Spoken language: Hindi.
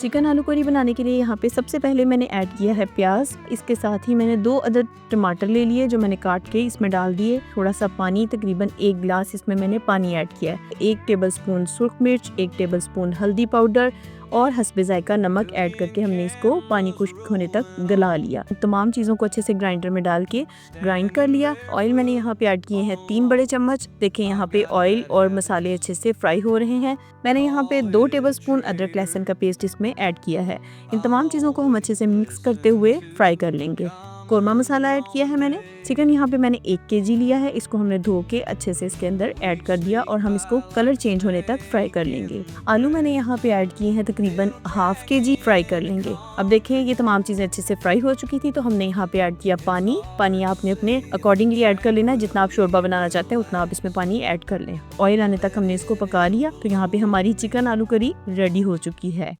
चिकन आलू करी बनाने के लिए यहाँ पे सबसे पहले मैंने ऐड किया है प्याज। इसके साथ ही मैंने 2 अदद टमाटर ले लिए जो मैंने काट के इसमें डाल दिए। थोड़ा सा पानी, तकरीबन 1 गिलास इसमें मैंने पानी ऐड किया है। 1 टेबलस्पून सुर्ख मिर्च, 1 टेबलस्पून हल्दी पाउडर और हस्बे जायका नमक ऐड करके हमने इसको पानी खुश्क होने तक गला लिया। तमाम चीज़ों को अच्छे से ग्राइंडर में डाल के ग्राइंड कर लिया। ऑयल मैंने यहाँ पे ऐड किए हैं 3 बड़े चम्मच। देखें यहाँ पे ऑयल और मसाले अच्छे से फ्राई हो रहे हैं। मैंने यहाँ पे 2 टेबलस्पून अदरक लहसुन का पेस्ट इसमें ऐड किया है। इन तमाम चीज़ों को हम अच्छे से मिक्स करते हुए फ्राई कर लेंगे। कोरमा मसाला ऐड किया है मैंने। चिकन यहाँ पे मैंने 1 केजी लिया है। इसको हमने धो के अच्छे से इसके अंदर ऐड कर दिया और हम इसको कलर चेंज होने तक फ्राई कर लेंगे। आलू मैंने यहाँ पे ऐड किए हैं तकरीबन ½ केजी, फ्राई कर लेंगे। अब देखें ये तमाम चीज़ें अच्छे से फ्राई हो चुकी थी तो हमने यहाँ पे ऐड किया पानी। पानी आपने अपने अकॉर्डिंगली ऐड कर लेना है। जितना आप शोरबा बनाना चाहते हैं उतना आप इसमें पानी ऐड कर लें। ऑयल आने तक हमने इसको पका लिया। तो यहाँ पे हमारी चिकन आलू करी रेडी हो चुकी है।